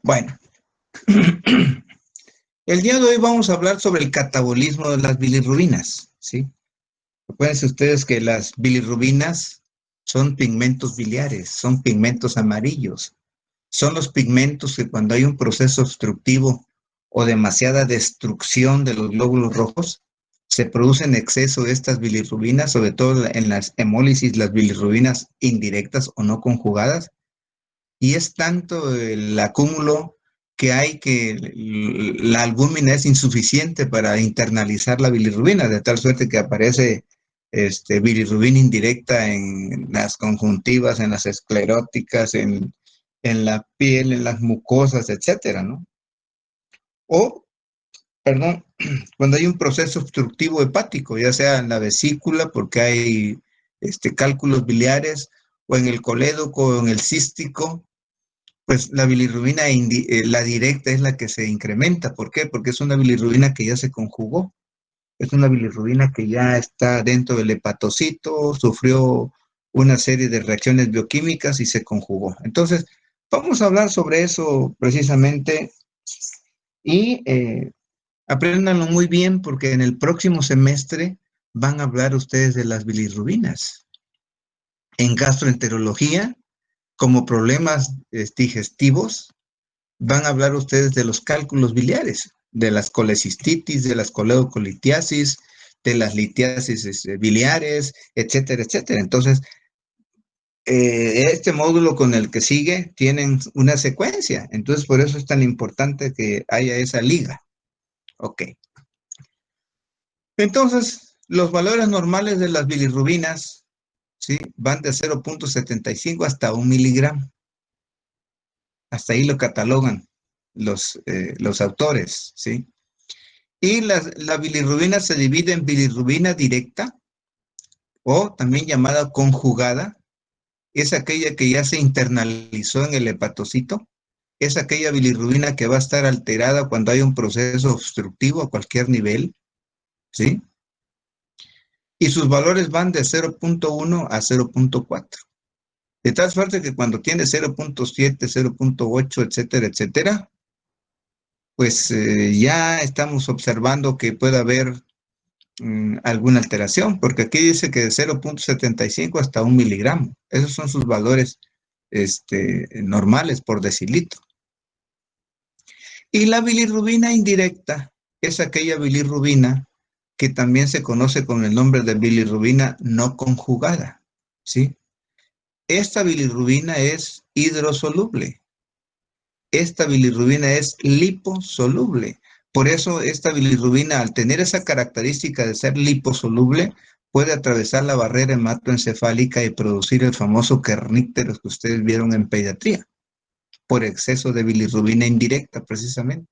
Bueno, el día de hoy vamos a hablar sobre el catabolismo de las bilirrubinas, ¿sí? Acuérdense ustedes que las bilirrubinas son pigmentos biliares, son pigmentos amarillos. Son los pigmentos que cuando hay un proceso obstructivo o demasiada destrucción de los glóbulos rojos, se producen exceso de estas bilirrubinas, sobre todo en las hemólisis, las bilirrubinas indirectas o no conjugadas, y es tanto el acúmulo que hay que la albúmina es insuficiente para internalizar la bilirrubina, de tal suerte que aparece bilirrubina indirecta en las conjuntivas, en las escleróticas, en la piel, en las mucosas, etcétera, ¿no? O, perdón, cuando hay un proceso obstructivo hepático, ya sea en la vesícula, porque hay cálculos biliares, o en el colédoco, o en el cístico, pues la bilirrubina la directa es la que se incrementa. ¿Por qué? Porque es una bilirrubina que ya se conjugó. Es una bilirrubina que ya está dentro del hepatocito, sufrió una serie de reacciones bioquímicas y se conjugó. Entonces, vamos a hablar sobre eso precisamente y apréndanlo muy bien porque en el próximo semestre van a hablar ustedes de las bilirrubinas. En gastroenterología, como problemas digestivos, van a hablar ustedes de los cálculos biliares, de las colecistitis, de las coleocolitiasis, de las litiasis biliares, etcétera, etcétera. Entonces, este módulo con el que sigue tienen una secuencia. Entonces, por eso es tan importante que haya esa liga. Ok. Entonces, los valores normales de las bilirrubinas, ¿sí? Van de 0.75 hasta 1 miligramo. Hasta ahí lo catalogan los autores, ¿sí? Y la bilirrubina se divide en bilirrubina directa o también llamada conjugada. Es aquella que ya se internalizó en el hepatocito. Es aquella bilirrubina que va a estar alterada cuando hay un proceso obstructivo a cualquier nivel, ¿sí? Y sus valores van de 0.1 a 0.4. De tal suerte que cuando tiene 0.7, 0.8, etcétera, etcétera, pues ya estamos observando que puede haber alguna alteración, porque aquí dice que de 0.75 hasta 1 miligramo. Esos son sus valores normales por decilitro. Y la bilirrubina indirecta es aquella bilirrubina que también se conoce con el nombre de bilirrubina no conjugada, ¿sí? Esta bilirrubina es hidrosoluble. Esta bilirrubina es liposoluble. Por eso esta bilirrubina, al tener esa característica de ser liposoluble, puede atravesar la barrera hematoencefálica y producir el famoso kernícteros que ustedes vieron en pediatría, por exceso de bilirrubina indirecta, precisamente,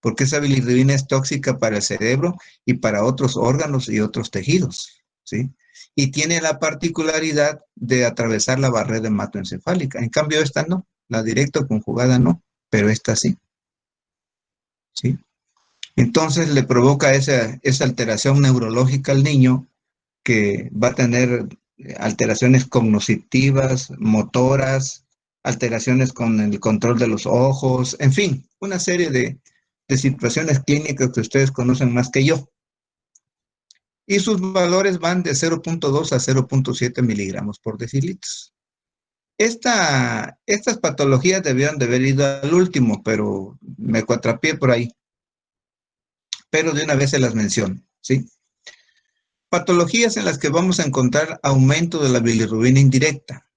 porque esa bilirrubina es tóxica para el cerebro y para otros órganos y otros tejidos, ¿sí? Y tiene la particularidad de atravesar la barrera hematoencefálica. En cambio, esta no, la directa conjugada no, pero esta sí, ¿sí? Entonces le provoca esa alteración neurológica al niño que va a tener alteraciones cognitivas, motoras, alteraciones con el control de los ojos, en fin, una serie de situaciones clínicas que ustedes conocen más que yo. Y sus valores van de 0.2 a 0.7 miligramos por decilitro. Estas patologías debieron de haber ido al último, pero me cuatrapié por ahí. Pero de una vez se las menciono, ¿sí? Patologías en las que vamos a encontrar aumento de la bilirrubina indirecta,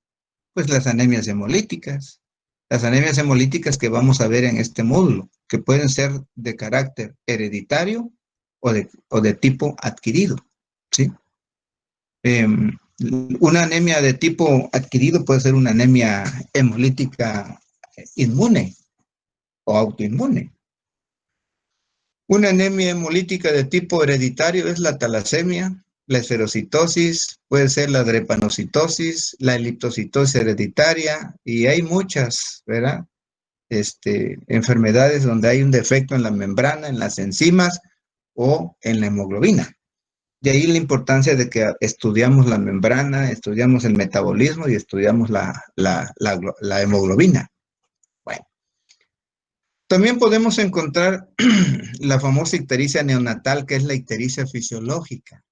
pues las anemias hemolíticas. Las anemias hemolíticas que vamos a ver en este módulo, que pueden ser de carácter hereditario o de tipo adquirido, ¿sí? Una anemia de tipo adquirido puede ser una anemia hemolítica inmune o autoinmune. Una anemia hemolítica de tipo hereditario es la talasemia, la esferocitosis, puede ser la drepanocitosis, la eliptocitosis hereditaria, y hay muchas, ¿verdad? Enfermedades donde hay un defecto en la membrana, en las enzimas o en la hemoglobina. De ahí la importancia de que estudiamos la membrana, estudiamos el metabolismo y estudiamos la hemoglobina. Bueno, También podemos encontrar la famosa ictericia neonatal, que es la ictericia fisiológica,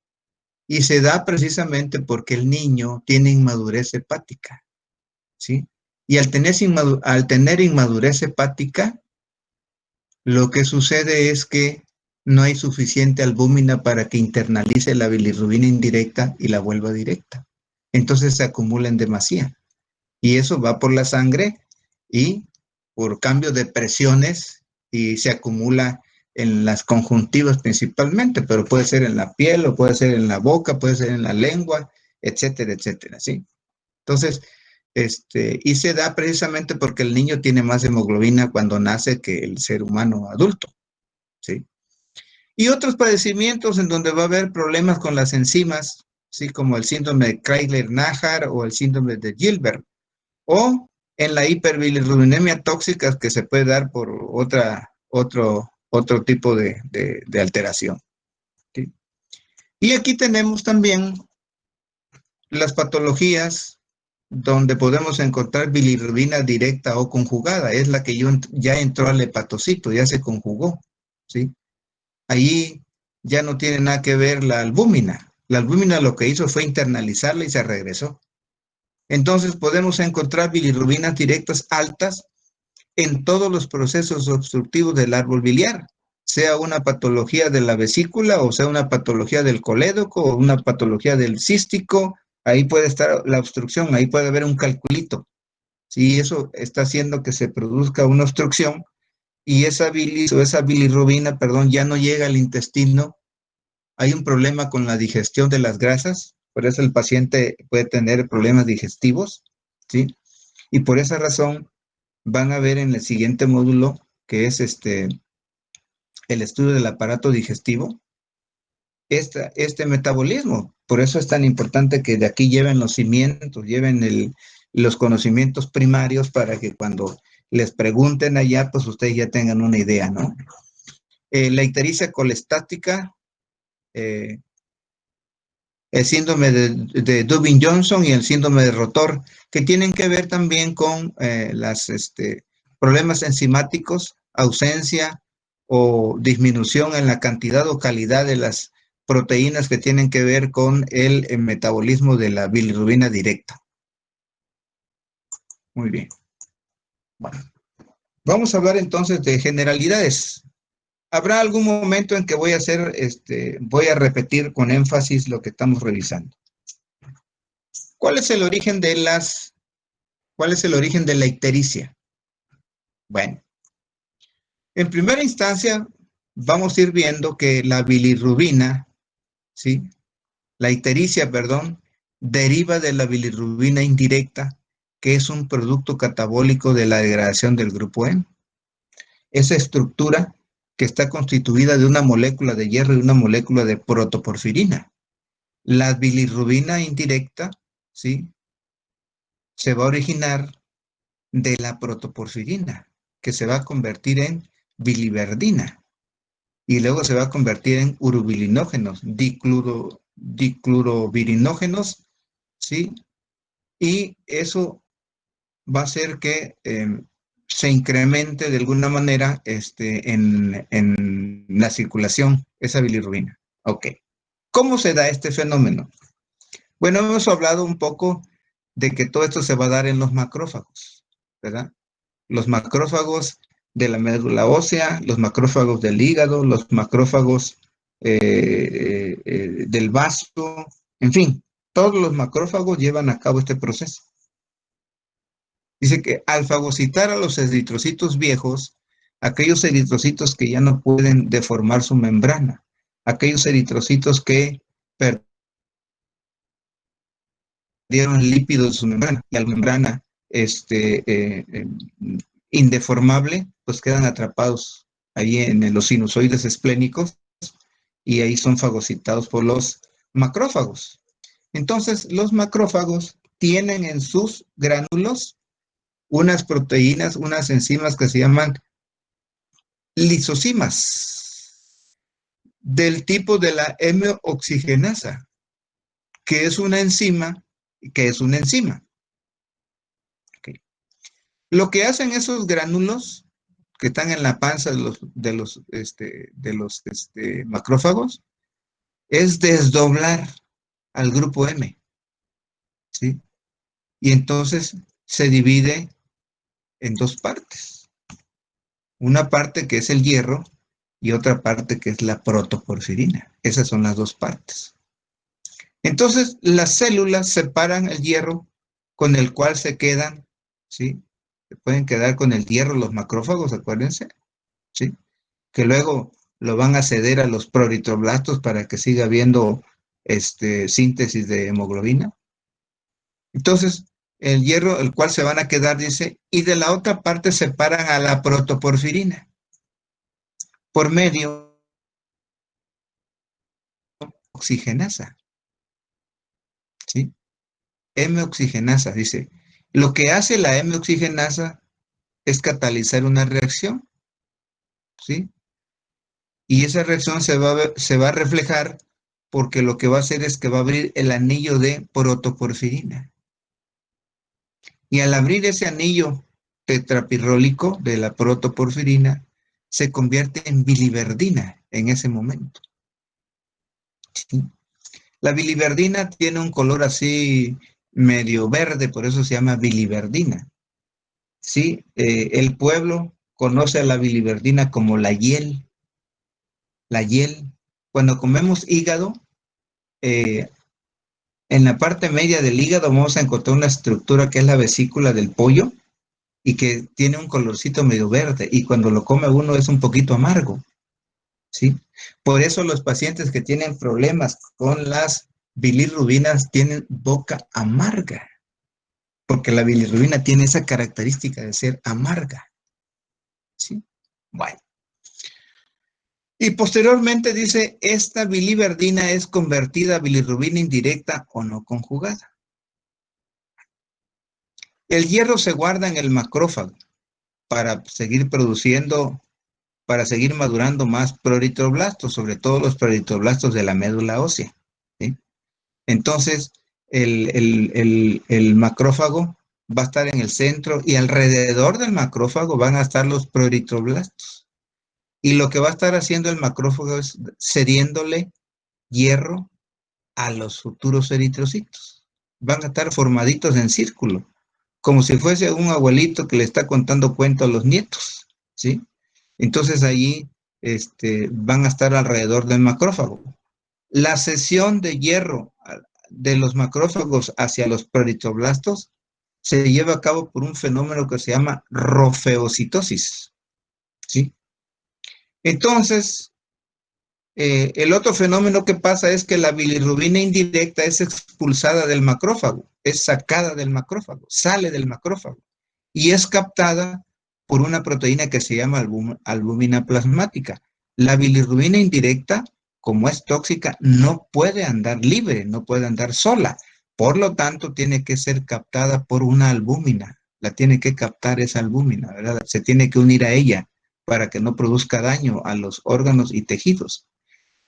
y se da precisamente porque el niño tiene inmadurez hepática, ¿sí? Y al tener inmadurez hepática, lo que sucede es que no hay suficiente albúmina para que internalice la bilirrubina indirecta y la vuelva directa. Entonces se acumula en demasía. Y eso va por la sangre y por cambio de presiones y se acumula en las conjuntivas principalmente, pero puede ser en la piel o puede ser en la boca, puede ser en la lengua, etcétera, etcétera, ¿sí? Entonces, y se da precisamente porque el niño tiene más hemoglobina cuando nace que el ser humano adulto, ¿sí? Y otros padecimientos en donde va a haber problemas con las enzimas, ¿sí? Como el síndrome de Crigler-Najjar o el síndrome de Gilbert, o en la hiperbilirrubinemia tóxica que se puede dar por otro tipo de alteración, ¿sí? Y aquí tenemos también las patologías donde podemos encontrar bilirrubina directa o conjugada, es la que ya entró al hepatocito, ya se conjugó, ¿sí? Ahí ya no tiene nada que ver la albúmina. La albúmina lo que hizo fue internalizarla y se regresó. Entonces podemos encontrar bilirrubinas directas altas en todos los procesos obstructivos del árbol biliar, sea una patología de la vesícula o sea una patología del colédoco o una patología del cístico, ahí puede estar la obstrucción, ahí puede haber un calculito. Si eso está haciendo que se produzca una obstrucción y esa bilis o esa bilirrubina, perdón, ya no llega al intestino, hay un problema con la digestión de las grasas, por eso el paciente puede tener problemas digestivos, ¿sí? Y por esa razón van a ver en el siguiente módulo, que es el estudio del aparato digestivo, este metabolismo. Por eso es tan importante que de aquí lleven los cimientos, lleven los conocimientos primarios para que cuando les pregunten allá, pues ustedes ya tengan una idea, ¿no? La ictericia colestática, eh, el síndrome de Dubin-Johnson y el síndrome de Rotor, que tienen que ver también con los problemas enzimáticos, ausencia o disminución en la cantidad o calidad de las proteínas que tienen que ver con el metabolismo de la bilirrubina directa. Muy bien. Bueno, vamos a hablar entonces de generalidades. Habrá algún momento en que voy a repetir con énfasis lo que estamos revisando. ¿Cuál es el origen de la ictericia? Bueno, en primera instancia, vamos a ir viendo que la bilirrubina, ¿sí? La ictericia, perdón, deriva de la bilirrubina indirecta, que es un producto catabólico de la degradación del grupo M. Esa estructura que está constituida de una molécula de hierro y una molécula de protoporfirina. La bilirrubina indirecta, ¿sí? Se va a originar de la protoporfirina, que se va a convertir en biliverdina y luego se va a convertir en urobilinógenos, diclurobilinógenos, ¿sí? Y eso va a hacer que se incremente de alguna manera en la circulación esa bilirrubina. Ok. ¿Cómo se da este fenómeno? Bueno, hemos hablado un poco de que todo esto se va a dar en los macrófagos, ¿verdad? Los macrófagos de la médula ósea, los macrófagos del hígado, los macrófagos del vaso, en fin, todos los macrófagos llevan a cabo este proceso. Dice que al fagocitar a los eritrocitos viejos, aquellos eritrocitos que ya no pueden deformar su membrana, aquellos eritrocitos que perdieron lípidos de su membrana, y la membrana indeformable, pues quedan atrapados ahí en los sinusoides esplénicos y ahí son fagocitados por los macrófagos. Entonces, los macrófagos tienen en sus gránulos unas proteínas, unas enzimas que se llaman lisosimas, del tipo de la M-oxigenasa, que es una enzima, Okay. Lo que hacen esos gránulos que están en la panza macrófagos es desdoblar al grupo M, ¿sí? Y entonces se divide en dos partes. Una parte que es el hierro y otra parte que es la protoporfirina. Esas son las dos partes. Entonces, las células separan el hierro con el cual se quedan, ¿sí? Se pueden quedar con el hierro los macrófagos, acuérdense, ¿sí? Que luego lo van a ceder a los proritroblastos para que siga habiendo síntesis de hemoglobina. Entonces, el hierro, el cual se van a quedar, dice, y de la otra parte separan a la protoporfirina por medio de oxigenasa, ¿sí? M-oxigenasa, dice. Lo que hace la M-oxigenasa es catalizar una reacción, ¿sí? Y esa reacción se va a reflejar porque lo que va a hacer es que va a abrir el anillo de protoporfirina. Y al abrir ese anillo tetrapirrólico de la protoporfirina, se convierte en biliverdina en ese momento, ¿sí? La biliverdina tiene un color así medio verde, por eso se llama biliverdina, ¿sí? El pueblo conoce a la biliverdina como la hiel. La hiel. Cuando comemos hígado, eh, en la parte media del hígado vamos a encontrar una estructura que es la vesícula del pollo y que tiene un colorcito medio verde y cuando lo come uno es un poquito amargo, ¿sí? Por eso los pacientes que tienen problemas con las bilirrubinas tienen boca amarga, porque la bilirrubina tiene esa característica de ser amarga, ¿sí? Bueno. Y posteriormente dice, esta biliverdina es convertida a bilirrubina indirecta o no conjugada. El hierro se guarda en el macrófago para seguir produciendo, para seguir madurando más proritroblastos, sobre todo los proritroblastos de la médula ósea, ¿sí? Entonces, el macrófago va a estar en el centro y alrededor del macrófago van a estar los proritroblastos. Y lo que va a estar haciendo el macrófago es cediéndole hierro a los futuros eritrocitos. Van a estar formaditos en círculo, como si fuese un abuelito que le está contando cuentos a los nietos, ¿sí? Entonces allí van a estar alrededor del macrófago. La cesión de hierro de los macrófagos hacia los proritroblastos se lleva a cabo por un fenómeno que se llama rofeocitosis, ¿sí? Entonces, el otro fenómeno que pasa es que la bilirrubina indirecta es expulsada del macrófago, es sacada del macrófago, sale del macrófago y es captada por una proteína que se llama albúmina plasmática. La bilirrubina indirecta, como es tóxica, no puede andar libre, no puede andar sola. Por lo tanto, tiene que ser captada por una albúmina. La tiene que captar esa albúmina, ¿verdad? Se tiene que unir a ella para que no produzca daño a los órganos y tejidos.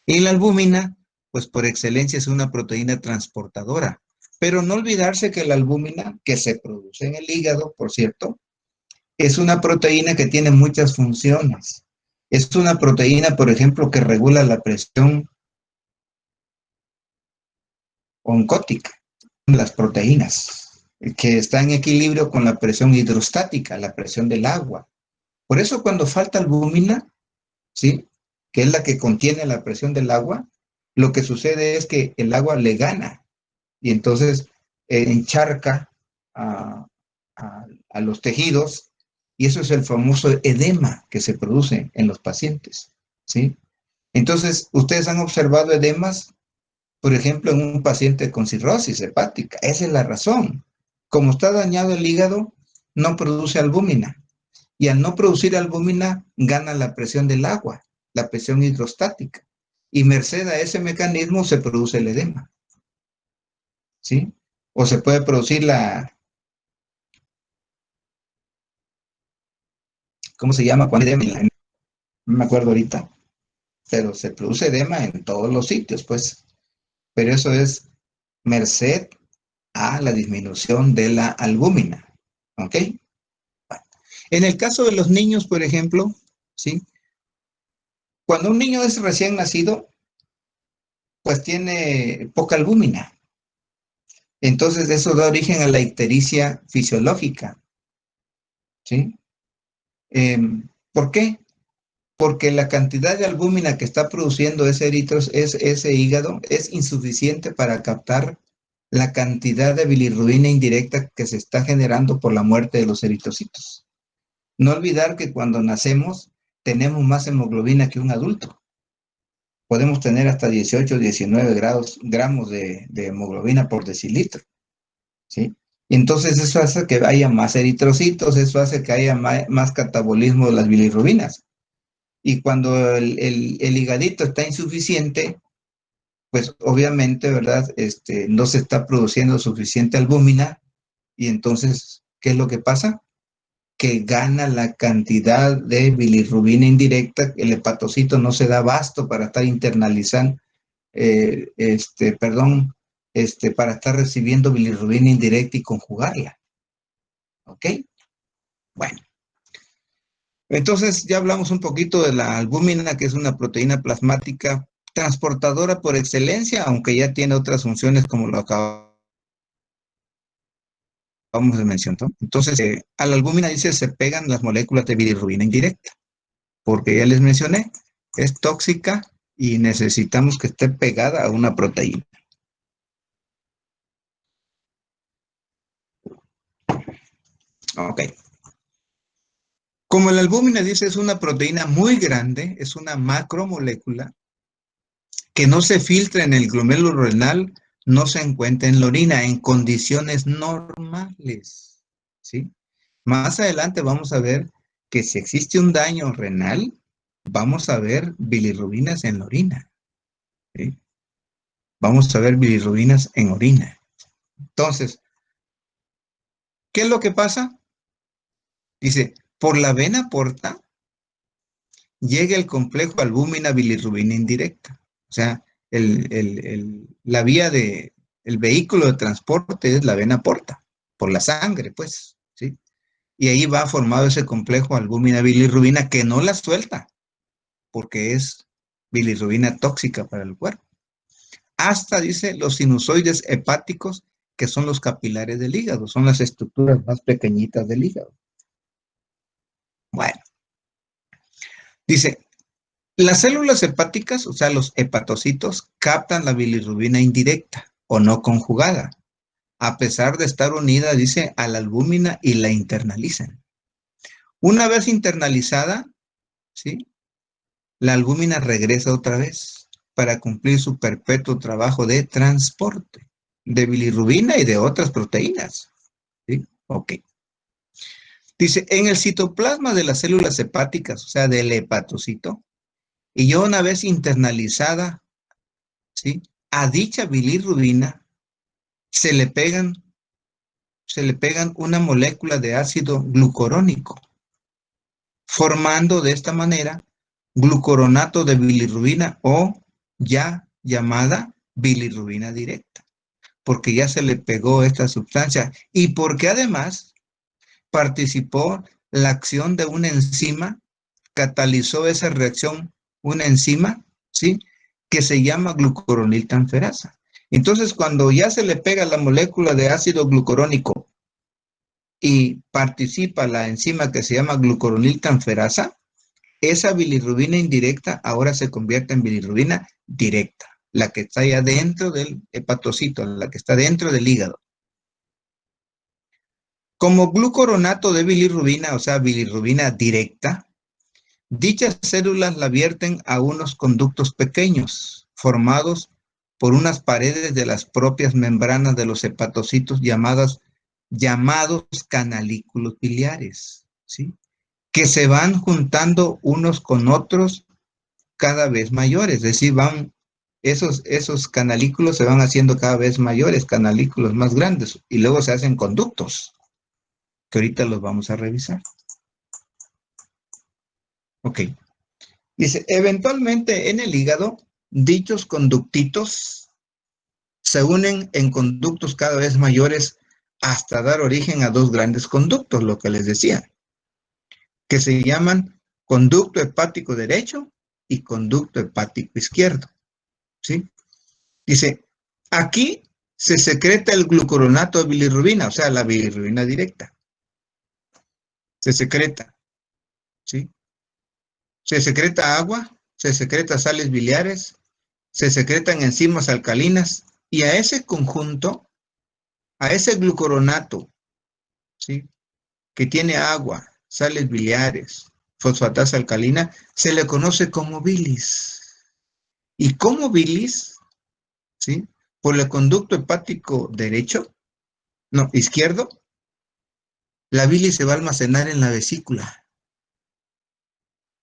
Y la albúmina, pues por excelencia es una proteína transportadora. Pero no olvidarse que la albúmina, que se produce en el hígado, por cierto, es una proteína que tiene muchas funciones. Es una proteína, por ejemplo, que regula la presión oncótica, las proteínas, que está en equilibrio con la presión hidrostática, la presión del agua. Por eso cuando falta albúmina, ¿sí? Que es la que contiene la presión del agua, lo que sucede es que el agua le gana y entonces encharca a los tejidos y eso es el famoso edema que se produce en los pacientes, ¿sí? Entonces, ustedes han observado edemas, por ejemplo, en un paciente con cirrosis hepática. Esa es la razón. Como está dañado el hígado, no produce albúmina. Y al no producir albúmina, gana la presión del agua, la presión hidrostática. Y merced a ese mecanismo se produce el edema, ¿sí? O se puede producir ¿cómo se llama? Cuando edema, no me acuerdo ahorita, pero se produce edema en todos los sitios, pues. Pero eso es merced a la disminución de la albúmina, ¿ok? En el caso de los niños, por ejemplo, ¿sí? Cuando un niño es recién nacido, pues tiene poca albúmina. Entonces eso da origen a la ictericia fisiológica, ¿sí? ¿Por qué? Porque la cantidad de albúmina que está produciendo ese hígado es insuficiente para captar la cantidad de bilirrubina indirecta que se está generando por la muerte de los eritrocitos. No olvidar que cuando nacemos tenemos más hemoglobina que un adulto. Podemos tener hasta 18 o 19 gramos de hemoglobina por decilitro, ¿sí? Y entonces eso hace que haya más eritrocitos, eso hace que haya más catabolismo de las bilirrubinas. Y cuando el higadito está insuficiente, pues obviamente, ¿verdad? No se está produciendo suficiente albúmina y entonces, ¿qué es lo que pasa? Que gana la cantidad de bilirrubina indirecta, el hepatocito no se da abasto para estar internalizando, para estar recibiendo bilirrubina indirecta y conjugarla, ¿ok? Bueno, entonces ya hablamos un poquito de la albúmina, que es una proteína plasmática transportadora por excelencia, aunque ya tiene otras funciones como lo acabamos de mencionar. Entonces, a la albúmina dice se pegan las moléculas de bilirrubina indirecta, porque ya les mencioné, es tóxica y necesitamos que esté pegada a una proteína. Ok. Como la albúmina dice es una proteína muy grande, es una macromolécula que no se filtra en el glomérulo renal, no se encuentra en la orina en condiciones normales, ¿sí? Más adelante vamos a ver que si existe un daño renal, vamos a ver bilirrubinas en la orina, ¿sí? Vamos a ver bilirrubinas en orina. Entonces, ¿qué es lo que pasa? Dice, por la vena porta llega el complejo albúmina bilirrubina indirecta. O sea, la vía el vehículo de transporte es la vena porta, por la sangre, pues, ¿sí? Y ahí va formado ese complejo albúmina bilirrubina que no la suelta, porque es bilirrubina tóxica para el cuerpo. Hasta, dice, los sinusoides hepáticos, que son los capilares del hígado, son las estructuras más pequeñitas del hígado. Bueno, dice, las células hepáticas, o sea, los hepatocitos, captan la bilirrubina indirecta o no conjugada, a pesar de estar unida, dice, a la albúmina y la internalizan. Una vez internalizada, ¿sí? La albúmina regresa otra vez para cumplir su perpetuo trabajo de transporte de bilirrubina y de otras proteínas, ¿sí? Ok. Dice, en el citoplasma de las células hepáticas, o sea, del hepatocito, y ya una vez internalizada, ¿sí? A dicha bilirrubina se le pegan, se le pegan una molécula de ácido glucurónico, formando de esta manera glucoronato de bilirrubina o ya llamada bilirrubina directa, porque ya se le pegó esta sustancia y porque además participó la acción de una enzima, catalizó esa reacción una enzima, ¿sí? Que se llama glucuroniltransferasa. Entonces, cuando ya se le pega la molécula de ácido glucurónico y participa la enzima que se llama glucuroniltransferasa, esa bilirrubina indirecta ahora se convierte en bilirrubina directa, la que está ya dentro del hepatocito, la que está dentro del hígado. Como glucoronato de bilirrubina, o sea, bilirrubina directa, dichas células la vierten a unos conductos pequeños, formados por unas paredes de las propias membranas de los hepatocitos llamados canalículos biliares, ¿sí? Que se van juntando unos con otros cada vez mayores, es decir, esos canalículos se van haciendo cada vez mayores, canalículos más grandes, y luego se hacen conductos, que ahorita los vamos a revisar. Ok. Dice, eventualmente en el hígado, dichos conductitos se unen en conductos cada vez mayores hasta dar origen a dos grandes conductos, lo que les decía. que se llaman conducto hepático derecho y conducto hepático izquierdo, ¿sí? Dice, aquí se secreta el glucuronato de bilirrubina, o sea, la bilirrubina directa. Se secreta, ¿sí? Se secreta agua, se secreta sales biliares, se secretan enzimas alcalinas y a ese conjunto, a ese glucuronato, ¿sí?, que tiene agua, sales biliares, fosfatasa alcalina, se le conoce como bilis. Y como bilis, ¿sí?, por el conducto hepático derecho, no, izquierdo, la bilis se va a almacenar en la vesícula.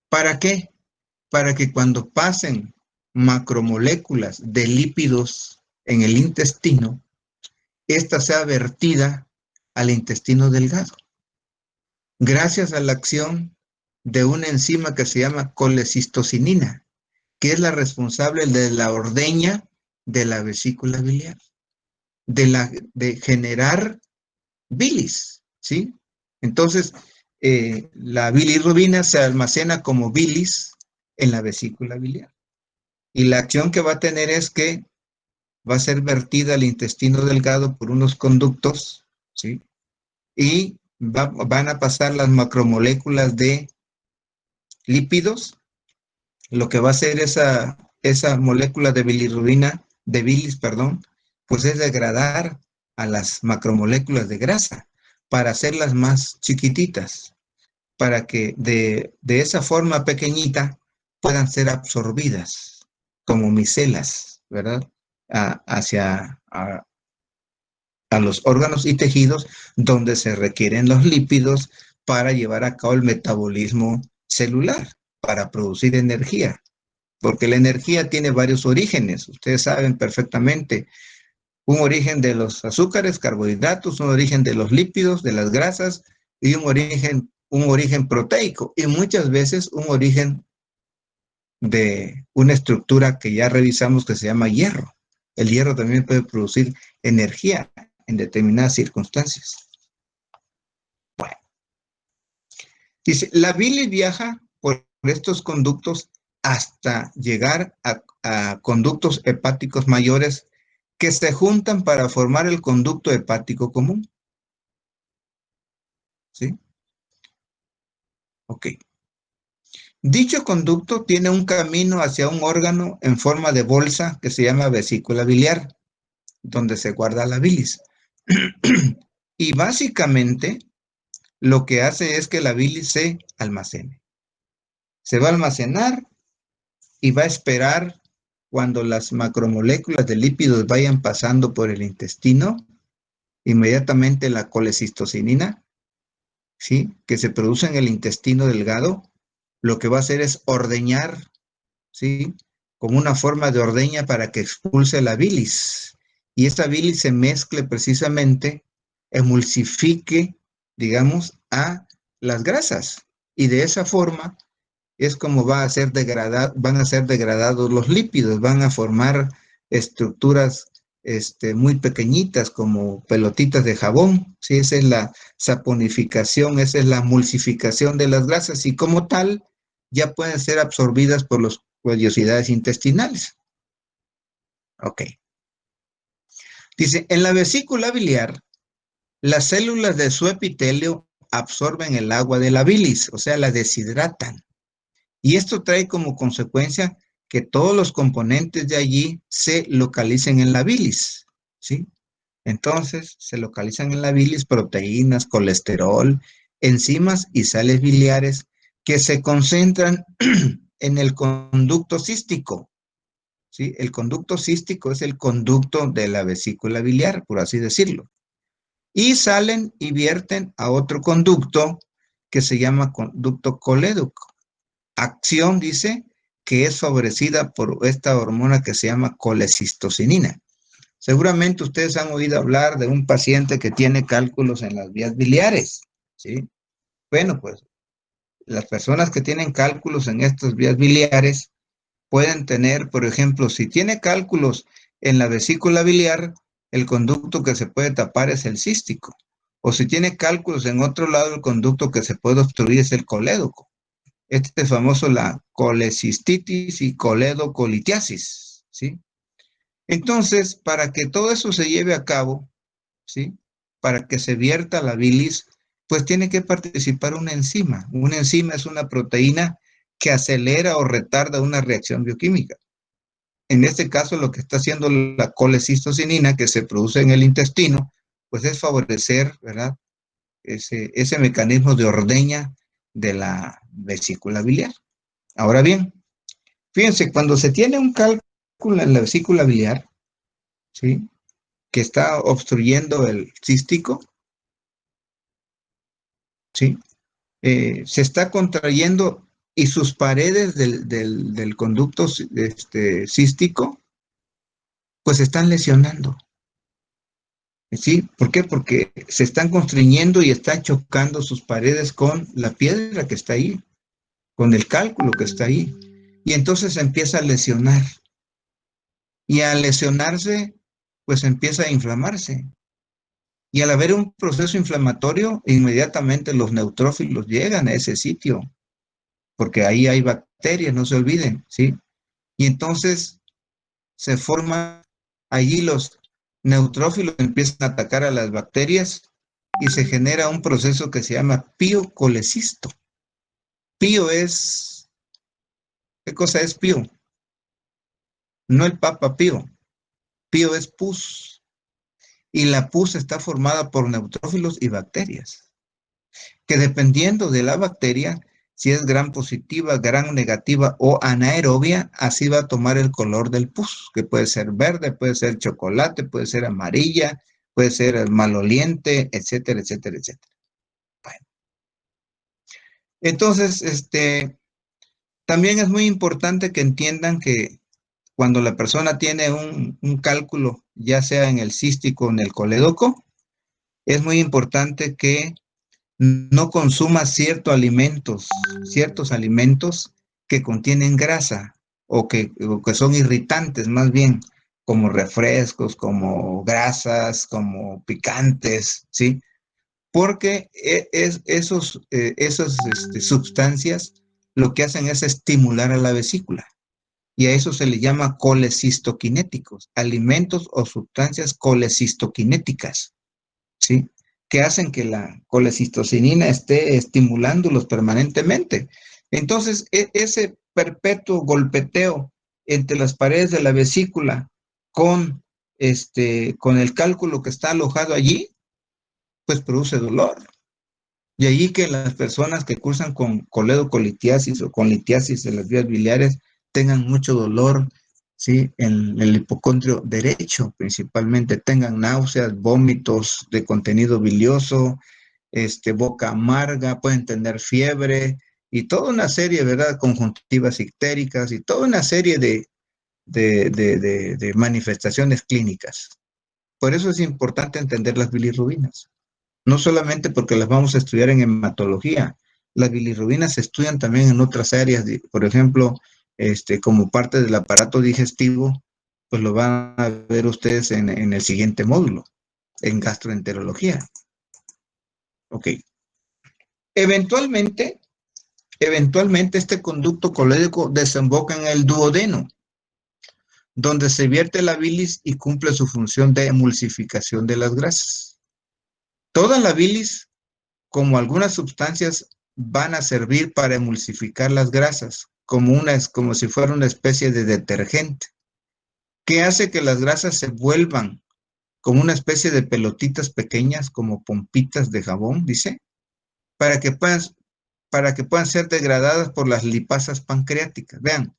¿Para qué? Para que cuando pasen macromoléculas de lípidos en el intestino, esta sea vertida al intestino delgado, gracias a la acción de una enzima que se llama colecistocinina, que es la responsable de la ordeña de la vesícula biliar, de generar bilis, ¿sí? Entonces, la bilirrubina se almacena como bilis en la vesícula biliar. Y la acción que va a tener es que va a ser vertida al intestino delgado por unos conductos, ¿sí? Y van a pasar las macromoléculas de lípidos. Lo que va a hacer esa molécula de bilirrubina, de bilis, perdón, pues es degradar a las macromoléculas de grasa para hacerlas más chiquititas, para que de esa forma pequeñita puedan ser absorbidas como micelas, ¿verdad? A los órganos y tejidos donde se requieren los lípidos para llevar a cabo el metabolismo celular, para producir energía. Porque la energía tiene varios orígenes, ustedes saben perfectamente. Un origen de los azúcares, carbohidratos, un origen de los lípidos, de las grasas, y un origen proteico, y muchas veces un origen de una estructura que ya revisamos que se llama hierro. El hierro también puede producir energía en determinadas circunstancias. Bueno, dice, la bilis viaja por estos conductos hasta llegar a conductos hepáticos mayores que se juntan para formar el conducto hepático común. ¿Sí? Ok. Dicho conducto tiene un camino hacia un órgano en forma de bolsa que se llama vesícula biliar, donde se guarda la bilis. Y básicamente lo que hace es que la bilis se almacene. Se va a almacenar y va a esperar cuando las macromoléculas de lípidos vayan pasando por el intestino, inmediatamente la colecistocinina, ¿sí?, que se produce en el intestino delgado, lo que va a hacer es ordeñar, ¿sí?, como una forma de ordeña para que expulse la bilis. Y esta bilis se mezcle precisamente, emulsifique, digamos, a las grasas. Y de esa forma es como van a ser degradados los lípidos, van a formar estructuras muy pequeñitas como pelotitas de jabón, ¿sí? Esa es la saponificación, esa es la emulsificación de las grasas y como tal ya pueden ser absorbidas por las vellosidades intestinales. Ok. Dice, en la vesícula biliar, las células de su epitelio absorben el agua de la bilis, o sea, la deshidratan. Y esto trae como consecuencia que todos los componentes de allí se localicen en la bilis, ¿sí? Entonces, se localizan en la bilis proteínas, colesterol, enzimas y sales biliares que se concentran en el conducto cístico, ¿sí? El conducto cístico es el conducto de la vesícula biliar, por así decirlo. Y salen y vierten a otro conducto que se llama conducto colédoco. Acción, dice, que es favorecida por esta hormona que se llama colecistocinina. Seguramente ustedes han oído hablar de un paciente que tiene cálculos en las vías biliares, ¿sí? Bueno, pues las personas que tienen cálculos en estas vías biliares pueden tener, por ejemplo, si tiene cálculos en la vesícula biliar, el conducto que se puede tapar es el cístico. O si tiene cálculos en otro lado del conducto que se puede obstruir es el colédoco. Este es famoso, la colecistitis y coledocolitiasis, ¿sí? Entonces, para que todo eso se lleve a cabo, ¿sí? Para que se vierta la bilis, pues tiene que participar una enzima. Una enzima es una proteína que acelera o retarda una reacción bioquímica. En este caso, lo que está haciendo la colecistocinina que se produce en el intestino, pues es favorecer, ¿verdad? Ese mecanismo de ordeña de la vesícula biliar. Ahora bien, fíjense, cuando se tiene un cálculo en la vesícula biliar, ¿sí? Que está obstruyendo el cístico, ¿sí? Se está contrayendo y sus paredes del conducto cístico, pues se están lesionando. ¿Sí? ¿Por qué? Porque se están constriñendo y están chocando sus paredes con la piedra que está ahí, con el cálculo que está ahí. Y entonces se empieza a lesionar. Y al lesionarse, pues empieza a inflamarse. Y al haber un proceso inflamatorio, inmediatamente los neutrófilos llegan a ese sitio, porque ahí hay bacterias, no se olviden, ¿sí? Y entonces se forman allí los neutrófilos, empiezan a atacar a las bacterias y se genera un proceso que se llama piocolecisto. Pío es, ¿qué cosa es pío? No el Papa Pío. Pío es pus. Y la pus está formada por neutrófilos y bacterias, que dependiendo de la bacteria, si es gram positiva, gram negativa o anaerobia, así va a tomar el color del pus, que puede ser verde, puede ser chocolate, puede ser amarilla, puede ser maloliente, etcétera, etcétera, etcétera. Bueno, entonces, también es muy importante que entiendan que cuando la persona tiene un cálculo, ya sea en el cístico o en el colédoco, es muy importante que no consuma ciertos alimentos que contienen grasa o que son irritantes más bien, como refrescos, como grasas, como picantes, ¿sí? Porque esas sustancias lo que hacen es estimular a la vesícula y a eso se le llama colecistoquinéticos, alimentos o sustancias colecistoquinéticas, ¿sí? Que hacen que la colecistocinina esté estimulándolos permanentemente. Entonces, ese perpetuo golpeteo entre las paredes de la vesícula con, con el cálculo que está alojado allí, pues produce dolor. Y allí que las personas que cursan con coledocolitiasis o con litiasis de las vías biliares tengan mucho dolor, ¿sí? En el hipocondrio derecho principalmente, tengan náuseas, vómitos de contenido bilioso, boca amarga, pueden tener fiebre y toda una serie, ¿verdad? Conjuntivas ictéricas y toda una serie de manifestaciones clínicas. Por eso es importante entender las bilirrubinas. No solamente porque las vamos a estudiar en hematología, las bilirrubinas se estudian también en otras áreas, por ejemplo, como parte del aparato digestivo, pues lo van a ver ustedes en el siguiente módulo, en gastroenterología. Ok. Eventualmente, eventualmente este conducto colédoco desemboca en el duodeno, donde se vierte la bilis y cumple su función de emulsificación de las grasas. Toda la bilis, como algunas sustancias, van a servir para emulsificar las grasas, como si fuera una especie de detergente, que hace que las grasas se vuelvan como una especie de pelotitas pequeñas, como pompitas de jabón, dice, para que puedan, para que puedan ser degradadas por las lipasas pancreáticas. Vean,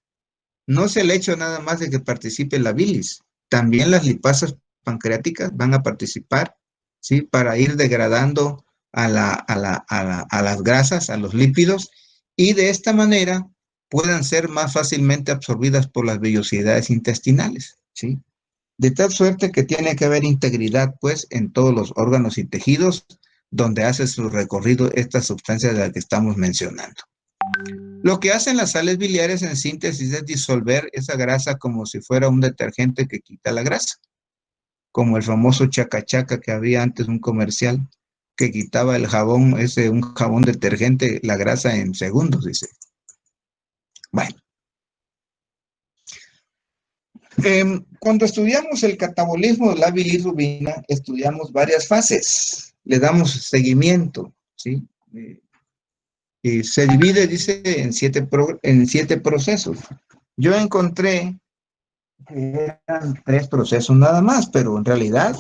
no es el hecho nada más de que participe la bilis, también las lipasas pancreáticas van a participar, ¿sí? Para ir degradando a las grasas, a los lípidos, y de esta manera puedan ser más fácilmente absorbidas por las vellosidades intestinales, ¿sí? De tal suerte que tiene que haber integridad, pues, en todos los órganos y tejidos donde hace su recorrido esta sustancia de la que estamos mencionando. Lo que hacen las sales biliares en síntesis es disolver esa grasa como si fuera un detergente que quita la grasa, como el famoso chaca chaca que había antes un comercial. que quitaba el jabón, un jabón detergente, la grasa en segundos, dice. Bueno, cuando estudiamos el catabolismo de la bilirrubina, estudiamos varias fases, le damos seguimiento, ¿sí? Y se divide, dice, en siete procesos. Yo encontré que eran 3 procesos nada más, pero en realidad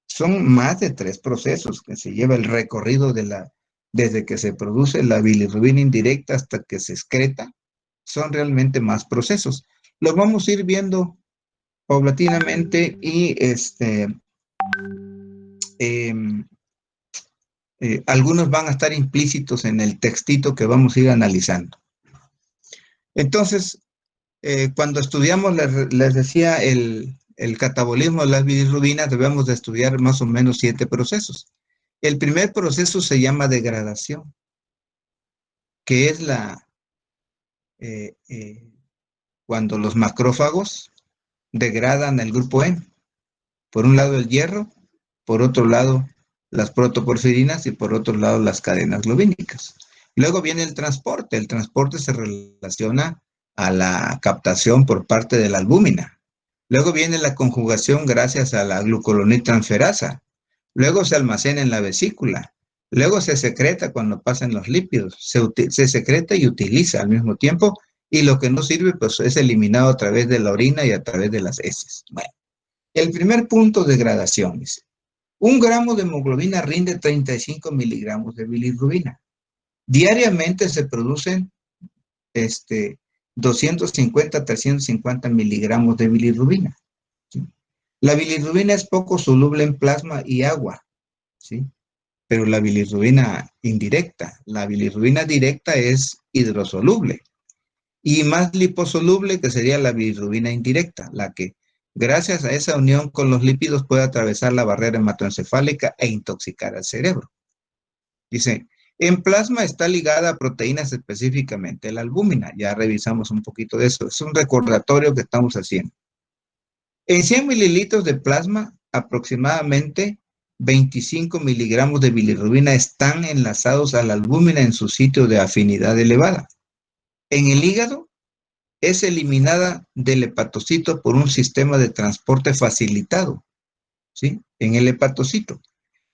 son más de 3 procesos que se lleva el recorrido desde que se produce la bilirrubina indirecta hasta que se excreta, son realmente más procesos. Los vamos a ir viendo paulatinamente y eh, algunos van a estar implícitos en el textito que vamos a ir analizando. Entonces, cuando estudiamos, les decía, el catabolismo de las bilirrubinas, debemos de estudiar más o menos 7 procesos. El primer proceso se llama degradación, que es eh, eh, cuando los macrófagos degradan el grupo M. Por un lado el hierro, por otro lado las protoporfirinas y por otro lado las cadenas globínicas. Luego viene el transporte. El transporte se relaciona a la captación por parte de la albúmina. Luego viene la conjugación gracias a la glucoroniltransferasa. Luego se almacena en la vesícula. Luego se secreta cuando pasan los lípidos. Se secreta y utiliza al mismo tiempo. Y lo que no sirve, pues es eliminado a través de la orina y a través de las heces. Bueno, el primer punto de gradación es: 1 gramo de hemoglobina rinde 35 miligramos de bilirrubina. Diariamente se producen 250 a 350 miligramos de bilirrubina, ¿sí? La bilirrubina es poco soluble en plasma y agua, ¿sí? Pero la bilirrubina indirecta, la bilirrubina directa es hidrosoluble y más liposoluble, que sería la bilirrubina indirecta, la que gracias a esa unión con los lípidos puede atravesar la barrera hematoencefálica e intoxicar al cerebro. Dice, en plasma está ligada a proteínas, específicamente la albúmina. Ya revisamos un poquito de eso. Es un recordatorio que estamos haciendo. En 100 mililitros de plasma, aproximadamente 25 miligramos de bilirrubina están enlazados a la albúmina en su sitio de afinidad elevada. En el hígado es eliminada del hepatocito por un sistema de transporte facilitado, ¿sí? En el hepatocito,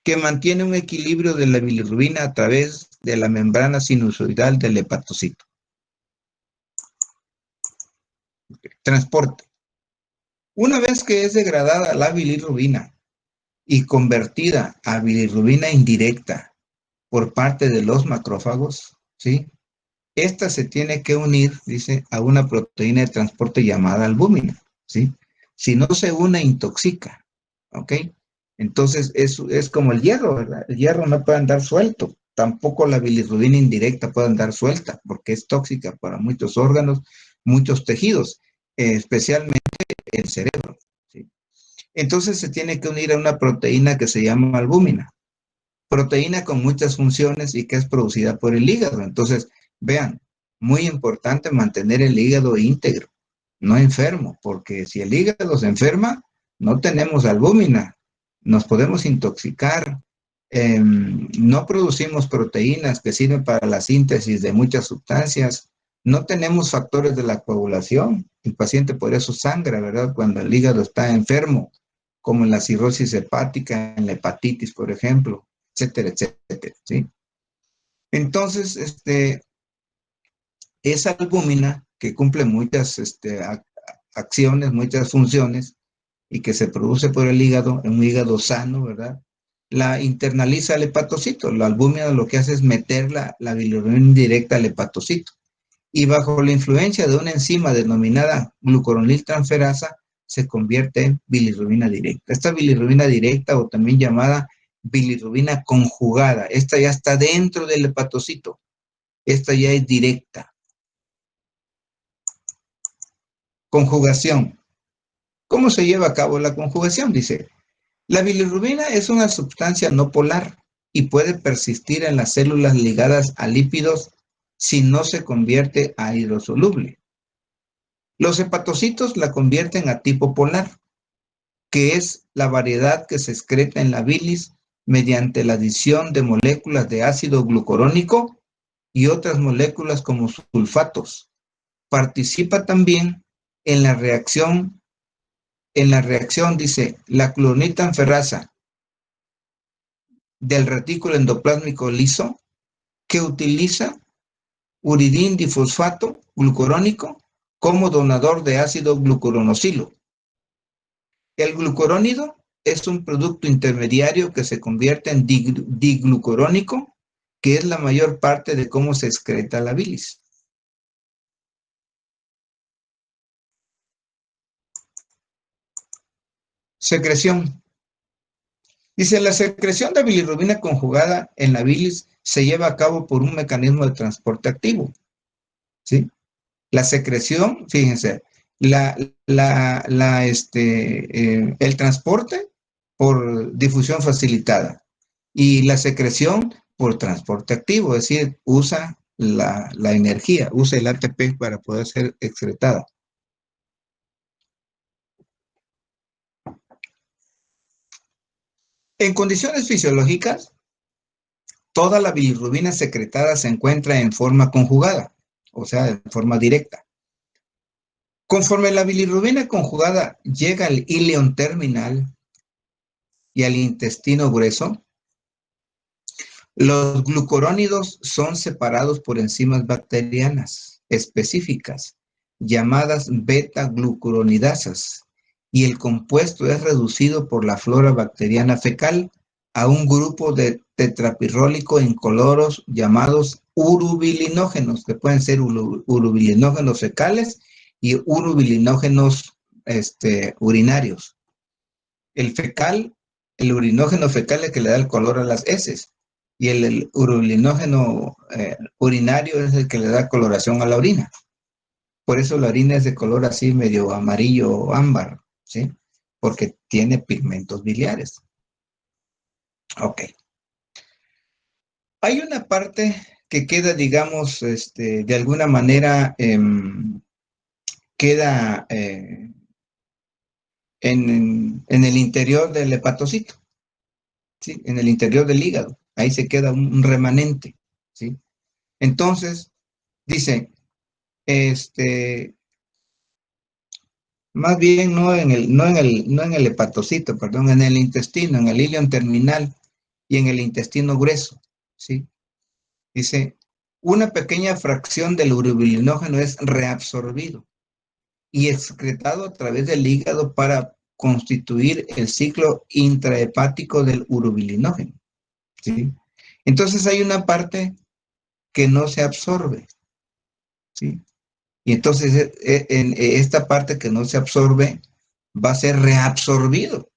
que mantiene un equilibrio de la bilirrubina a través de la membrana sinusoidal del hepatocito. Transporte. Una vez que es degradada la bilirrubina y convertida a bilirrubina indirecta por parte de los macrófagos, ¿sí? Esta se tiene que unir, dice, a una proteína de transporte llamada albúmina, ¿sí? Si no se une, intoxica, ¿ok? Entonces, es como el hierro, ¿verdad? El hierro no puede andar suelto, tampoco la bilirrubina indirecta puede andar suelta, porque es tóxica para muchos órganos, muchos tejidos, especialmente el cerebro, ¿sí? Entonces, se tiene que unir a una proteína que se llama albúmina, proteína con muchas funciones y que es producida por el hígado. Entonces, vean, muy importante mantener el hígado íntegro, no enfermo, porque si el hígado se enferma, no tenemos albúmina, nos podemos intoxicar, no producimos proteínas que sirven para la síntesis de muchas sustancias, no tenemos factores de la coagulación, el paciente por eso sangra, ¿verdad? Cuando el hígado está enfermo, como en la cirrosis hepática, en la hepatitis, por ejemplo, etcétera, etcétera, ¿sí? Entonces, esa albúmina que cumple muchas acciones, muchas funciones, y que se produce por el hígado, en un hígado sano, ¿verdad? La internaliza el hepatocito. La albúmina lo que hace es meter la bilirrubina directa al hepatocito. Y bajo la influencia de una enzima denominada glucoroniltransferasa, se convierte en bilirrubina directa. Esta bilirrubina directa, o también llamada bilirrubina conjugada, esta ya está dentro del hepatocito. Esta ya es directa. Conjugación. ¿Cómo se lleva a cabo la conjugación? Dice, la bilirrubina es una sustancia no polar y puede persistir en las células ligadas a lípidos si no se convierte a hidrosoluble. Los hepatocitos la convierten a tipo polar, que es la variedad que se excreta en la bilis mediante la adición de moléculas de ácido glucurónico y otras moléculas como sulfatos. Participa también en la reacción, dice, la clornitanferasa del retículo endoplásmico liso, que utiliza uridín difosfato glucurónico como donador de ácido glucuronosilo. El glucurónido es un producto intermediario que se convierte en diglucurónico, que es la mayor parte de cómo se excreta la bilis. Secreción. Dice, la secreción de bilirrubina conjugada en la bilis se lleva a cabo por un mecanismo de transporte activo, ¿sí? La secreción, fíjense, el transporte por difusión facilitada y la secreción por transporte activo, es decir, usa la energía, usa el ATP para poder ser excretada. En condiciones fisiológicas, toda la bilirrubina secretada se encuentra en forma conjugada, o sea, en forma directa. Conforme la bilirrubina conjugada llega al íleon terminal y al intestino grueso, los glucurónidos son separados por enzimas bacterianas específicas, llamadas beta-glucuronidasas, y el compuesto es reducido por la flora bacteriana fecal a un grupo de tetrapirrólico incoloros llamados urobilinógenos, que pueden ser urobilinógenos fecales y urobilinógenos urinarios. El urinógeno fecal es el que le da el color a las heces, y el urobilinógeno urinario es el que le da coloración a la orina. Por eso la orina es de color así medio amarillo o ámbar, ¿sí? Porque tiene pigmentos biliares. Ok. Hay una parte que queda, digamos, de alguna manera, queda en el interior del hepatocito, ¿sí? En el interior del hígado. Ahí se queda un remanente, ¿sí? Entonces, dice, más bien no en el hepatocito, perdón, en el intestino, en el íleon terminal y en el intestino grueso, ¿sí? Dice, una pequeña fracción del urobilinógeno es reabsorbido y excretado a través del hígado para constituir el ciclo intrahepático del urobilinógeno, ¿sí? Entonces hay una parte que no se absorbe, ¿sí? Y entonces en esta parte que no se absorbe va a ser reabsorbido.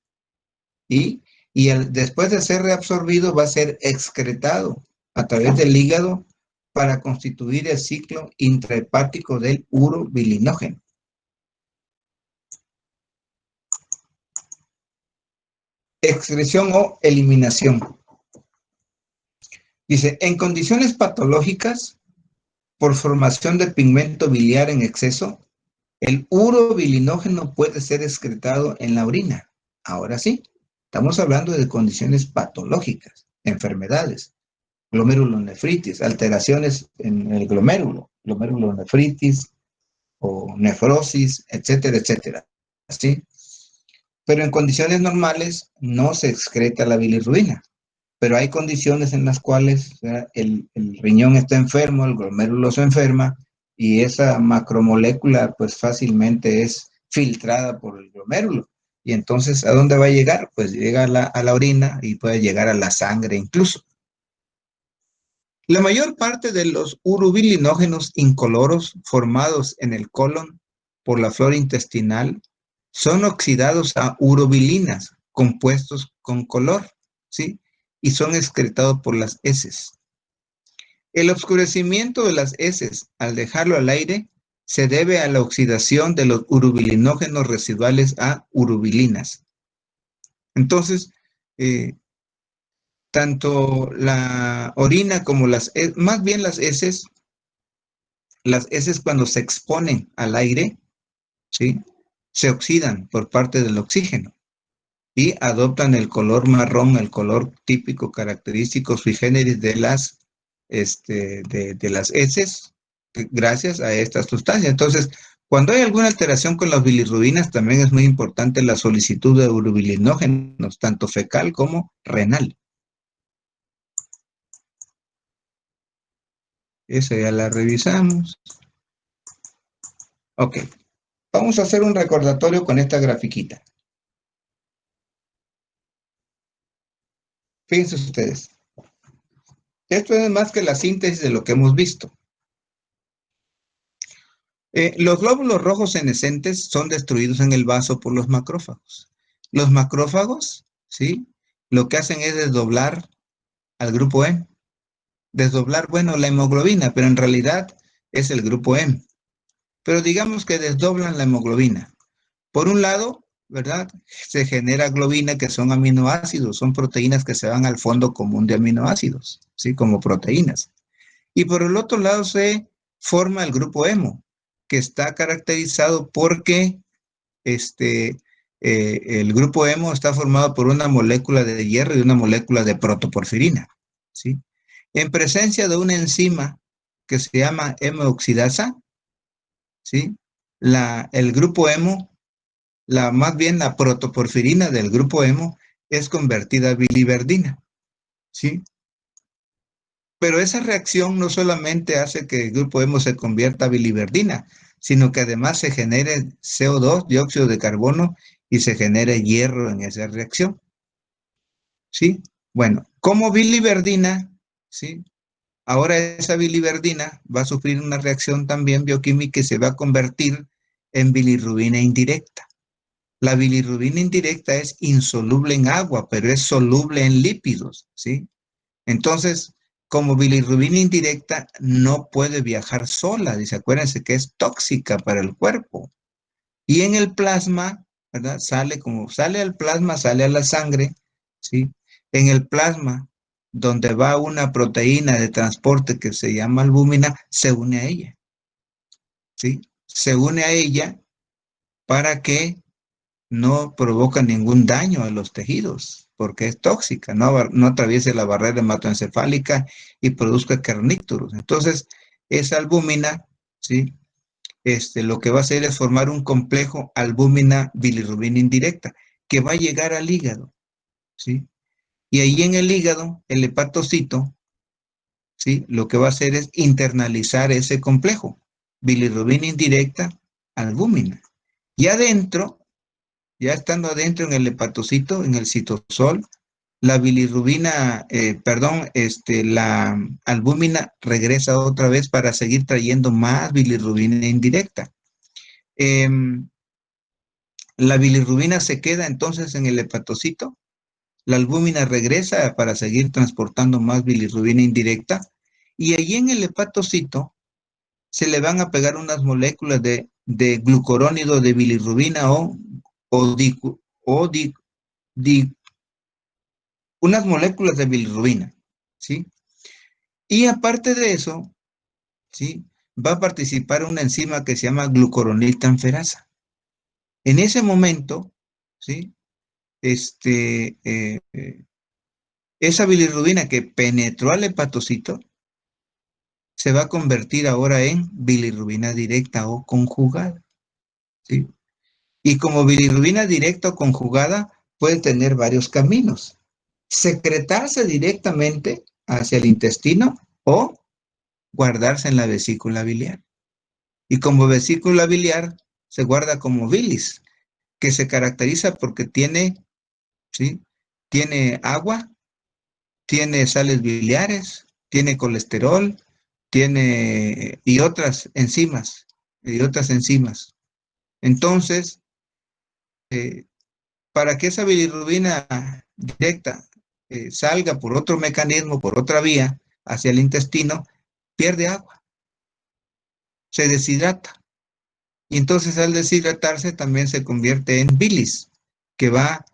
Y después de ser reabsorbido va a ser excretado a través del hígado para constituir el ciclo intrahepático del urobilinógeno. Excreción o eliminación. Dice, en condiciones patológicas, por formación de pigmento biliar en exceso, el urobilinógeno puede ser excretado en la orina. Ahora sí, estamos hablando de condiciones patológicas, enfermedades, glomerulonefritis, alteraciones en el glomerulonefritis o nefrosis, etcétera, etcétera. ¿Sí? Pero en condiciones normales no se excreta la bilirrubina. Pero hay condiciones en las cuales, o sea, el riñón está enfermo, el glomérulo se enferma y esa macromolécula pues fácilmente es filtrada por el glomérulo. Y entonces, ¿a dónde va a llegar? Pues llega a la orina y puede llegar a la sangre incluso. La mayor parte de los urobilinógenos incoloros formados en el colon por la flora intestinal son oxidados a urobilinas, compuestos con color, ¿sí? Y son excretados por las heces. El oscurecimiento de las heces al dejarlo al aire se debe a la oxidación de los urobilinógenos residuales a urobilinas. Entonces, tanto la orina como más bien las heces cuando se exponen al aire, ¿sí? Se oxidan por parte del oxígeno. y adoptan el color marrón, el color típico, característico, sui generis de las heces, gracias a esta sustancia. Entonces, cuando hay alguna alteración con las bilirrubinas, también es muy importante la solicitud de urobilinógenos, tanto fecal como renal. Esa ya la revisamos. Ok, vamos a hacer un recordatorio con esta grafiquita. Fíjense ustedes, esto es más que la síntesis de lo que hemos visto. Los glóbulos rojos senescentes son destruidos en el vaso por los macrófagos. Los macrófagos, ¿sí? Lo que hacen es desdoblar al grupo M. Desdoblar, bueno, la hemoglobina, pero en realidad es el grupo M. Pero digamos que desdoblan la hemoglobina. Por un lado, ¿verdad? Se genera globina, que son aminoácidos, son proteínas que se van al fondo común de aminoácidos, ¿sí? Como proteínas. Y por el otro lado se forma el grupo hemo, que está caracterizado porque el grupo hemo está formado por una molécula de hierro y una molécula de protoporfirina, ¿sí? En presencia de una enzima que se llama hemooxidasa, ¿sí? El grupo hemo, más bien la protoporfirina del grupo hemo, es convertida a biliverdina, ¿sí? Pero esa reacción no solamente hace que el grupo hemo se convierta a biliverdina, sino que además se genere CO2, dióxido de carbono, y se genere hierro en esa reacción, ¿sí? Bueno, como biliverdina, ¿sí? Ahora esa biliverdina va a sufrir una reacción también bioquímica y se va a convertir en bilirrubina indirecta. La bilirrubina indirecta es insoluble en agua, pero es soluble en lípidos, ¿sí? Entonces, como bilirrubina indirecta no puede viajar sola, dice, acuérdense que es tóxica para el cuerpo. Y en el plasma, ¿verdad? Como sale al plasma, sale a la sangre, ¿sí? En el plasma, donde va una proteína de transporte que se llama albúmina, se une a ella, ¿sí? Se une a ella para que no provoca ningún daño a los tejidos, porque es tóxica, no atraviese la barrera hematoencefálica y produzca kernícteros. Entonces, esa albúmina, ¿sí? Lo que va a hacer es formar un complejo albúmina bilirrubina indirecta, que va a llegar al hígado, ¿sí? Y ahí en el hígado, el hepatocito, ¿sí? Lo que va a hacer es internalizar ese complejo, bilirrubina indirecta, albúmina. Y adentro, ya estando adentro en el hepatocito, en el citosol, la bilirrubina, la albúmina regresa otra vez para seguir trayendo más bilirrubina indirecta. La bilirrubina se queda entonces en el hepatocito, la albúmina regresa para seguir transportando más bilirrubina indirecta, y allí en el hepatocito se le van a pegar unas moléculas de glucurónido de bilirrubina o, di, o di, di, unas moléculas de bilirrubina, ¿sí? Y aparte de eso, ¿sí? Va a participar una enzima que se llama glucuroniltransferasa. En ese momento, ¿sí? Esa bilirrubina que penetró al hepatocito se va a convertir ahora en bilirrubina directa o conjugada, ¿sí? Y como bilirrubina directa o conjugada puede tener varios caminos. Secretarse directamente hacia el intestino o guardarse en la vesícula biliar. Y como vesícula biliar se guarda como bilis, que se caracteriza porque tiene, ¿sí? Tiene agua, tiene sales biliares, tiene colesterol, tiene y otras enzimas. Entonces, para que esa bilirrubina directa salga por otro mecanismo, por otra vía, hacia el intestino, pierde agua, se deshidrata. Y entonces al deshidratarse también se convierte en bilis, que va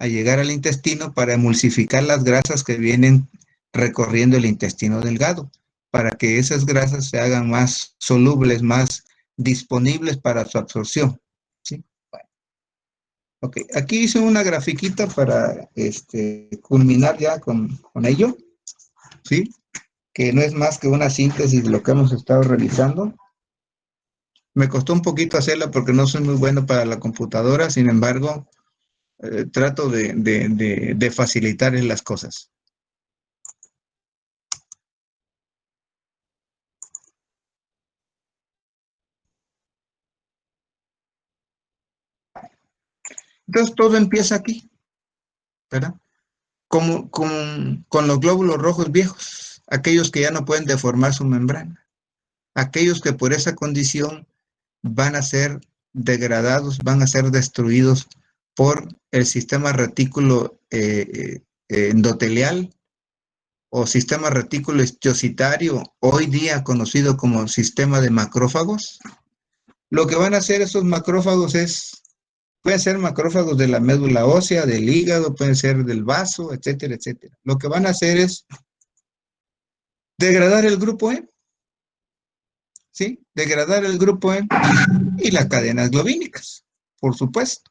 a llegar al intestino para emulsificar las grasas que vienen recorriendo el intestino delgado, para que esas grasas se hagan más solubles, más disponibles para su absorción, ¿sí? Bueno, Ok, aquí hice una grafiquita para culminar ya con ello, ¿sí? Que no es más que una síntesis de lo que hemos estado revisando. Me costó un poquito hacerla porque no soy muy bueno para la computadora, sin embargo, trato de facilitar las cosas. Entonces todo empieza aquí, ¿verdad? Como, con los glóbulos rojos viejos, aquellos que ya no pueden deformar su membrana, aquellos que por esa condición van a ser degradados, van a ser destruidos por el sistema retículo endotelial o sistema retículo histiocytario, hoy día conocido como sistema de macrófagos. Lo que van a hacer esos macrófagos pueden ser macrófagos de la médula ósea, del hígado, pueden ser del vaso, etcétera, etcétera. Lo que van a hacer es degradar el grupo E, ¿sí? Degradar el grupo E y las cadenas globínicas, por supuesto.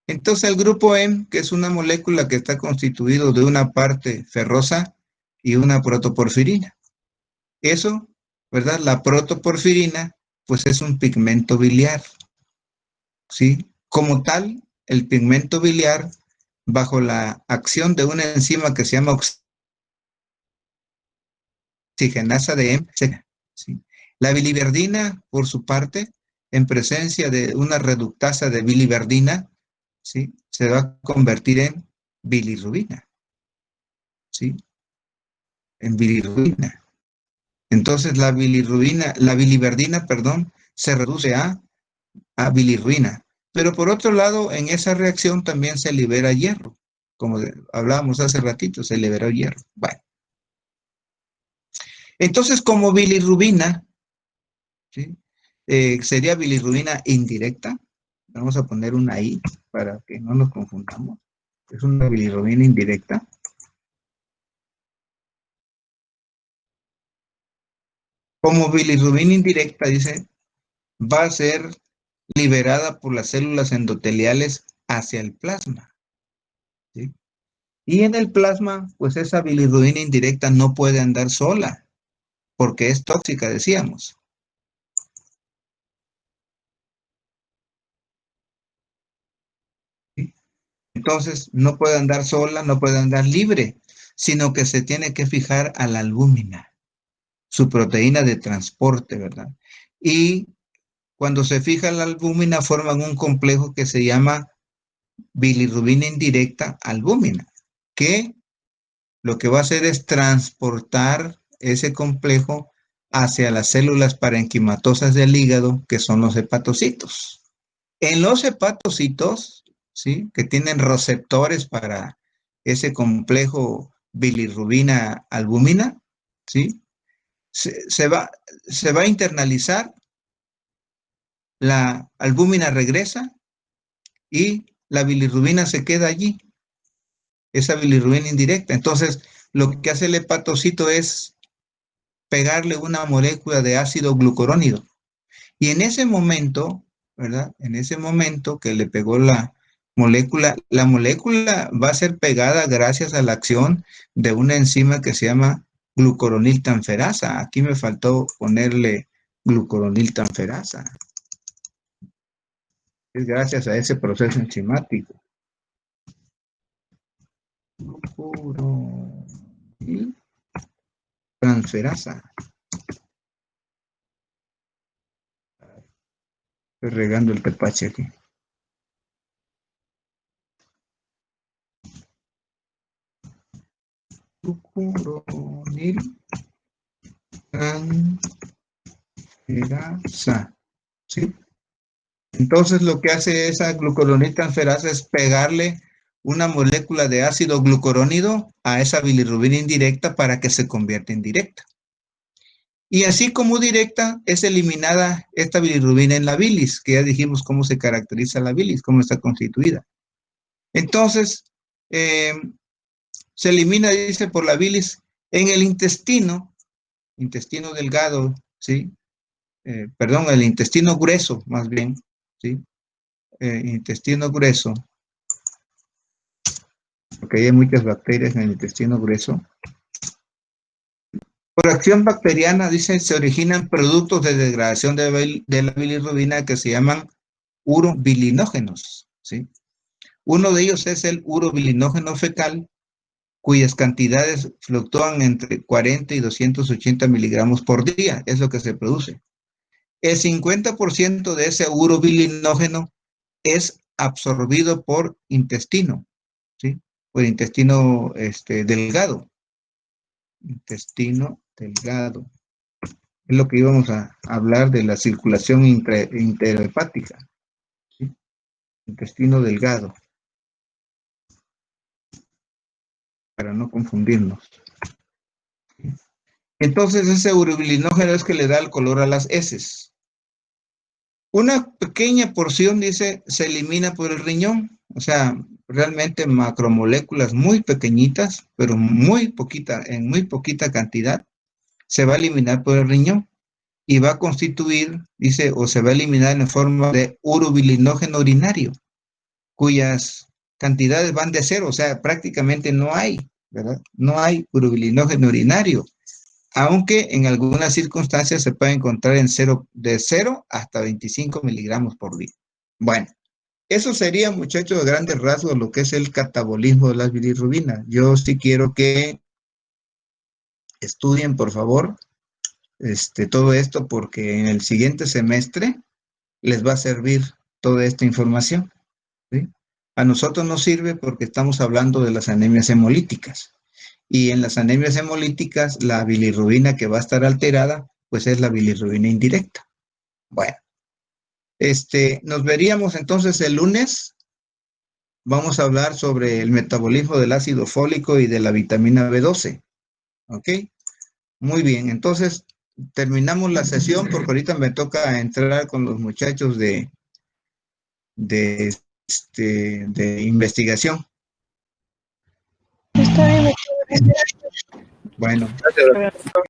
Entonces el grupo M, que es una molécula que está constituido de una parte ferrosa y una protoporfirina. Eso, ¿verdad? La protoporfirina, pues es un pigmento biliar, ¿sí? Como tal, el pigmento biliar, bajo la acción de una enzima que se llama oxigenasa de M, ¿sí? La biliverdina, por su parte, en presencia de una reductasa de biliverdina, ¿sí? Se va a convertir en bilirrubina, ¿sí? En bilirrubina. Entonces la biliverdina, perdón, se reduce a bilirrubina. Pero por otro lado, en esa reacción también se libera hierro. Como hablábamos hace ratito, se liberó hierro. Bueno, entonces como bilirrubina, ¿sí? Sería bilirrubina indirecta. Vamos a poner una I para que no nos confundamos. Es una bilirrubina indirecta. Como bilirrubina indirecta, dice, va a ser liberada por las células endoteliales hacia el plasma, ¿sí? Y en el plasma, pues esa bilirrubina indirecta no puede andar sola, porque es tóxica, decíamos, ¿sí? Entonces, no puede andar sola, no puede andar libre, sino que se tiene que fijar a la albúmina, su proteína de transporte, ¿verdad? Y cuando se fija la albúmina, forman un complejo que se llama bilirrubina indirecta albúmina, que lo que va a hacer es transportar ese complejo hacia las células parenquimatosas del hígado, que son los hepatocitos. En los hepatocitos, ¿sí? Que tienen receptores para ese complejo bilirrubina albúmina, ¿sí? Se va a internalizar, la albúmina regresa y la bilirrubina se queda allí, esa bilirrubina indirecta. Entonces, lo que hace el hepatocito es pegarle una molécula de ácido glucurónido. Y en ese momento, ¿verdad? En ese momento que le pegó la molécula va a ser pegada gracias a la acción de una enzima que se llama glucoroniltanferasa. Aquí me faltó ponerle glucoroniltanferasa. Es gracias a ese proceso enzimático. Glucoroniltanferasa. Estoy regando el tepache aquí. Glucoroniltanferasa, ¿sí? Entonces lo que hace esa glucuroniltransferasa es pegarle una molécula de ácido glucurónido a esa bilirrubina indirecta para que se convierta en directa. Y así como directa es eliminada esta bilirrubina en la bilis, que ya dijimos cómo se caracteriza la bilis, cómo está constituida. Entonces, se elimina, dice, por la bilis en el intestino delgado, ¿sí? Perdón, el intestino grueso, más bien, ¿sí? Intestino grueso, porque hay muchas bacterias en el intestino grueso. Por acción bacteriana, dice, se originan productos de degradación de la bilirrubina que se llaman urobilinógenos, ¿sí? Uno de ellos es el urobilinógeno fecal, cuyas cantidades fluctúan entre 40 y 280 miligramos por día, es lo que se produce. El 50% de ese urobilinógeno es absorbido por intestino, ¿sí? Por intestino delgado. Intestino delgado. Es lo que íbamos a hablar de la circulación interhepática, ¿sí? Intestino delgado, para no confundirnos. Entonces, ese urobilinógeno es que le da el color a las heces. Una pequeña porción, dice, se elimina por el riñón, o sea, realmente macromoléculas muy pequeñitas, pero muy poquita, en muy poquita cantidad, se va a eliminar por el riñón y va a constituir, dice, o se va a eliminar en forma de urobilinógeno urinario, cuyas cantidades van de cero, o sea, prácticamente no hay, ¿verdad? No hay urobilinógeno urinario, aunque en algunas circunstancias se puede encontrar en de 0 hasta 25 miligramos por día. Bueno, eso sería, muchachos, de grandes rasgos lo que es el catabolismo de las bilirrubinas. Yo sí quiero que estudien, por favor, todo esto, porque en el siguiente semestre les va a servir toda esta información, ¿sí? A nosotros nos sirve porque estamos hablando de las anemias hemolíticas. Y en las anemias hemolíticas, la bilirrubina que va a estar alterada, pues es la bilirrubina indirecta. Bueno, nos veríamos entonces el lunes. Vamos a hablar sobre el metabolismo del ácido fólico y de la vitamina B12. ¿Ok? Muy bien, entonces terminamos la sesión porque ahorita me toca entrar con los muchachos de, de investigación. Está bien. Bueno. Gracias.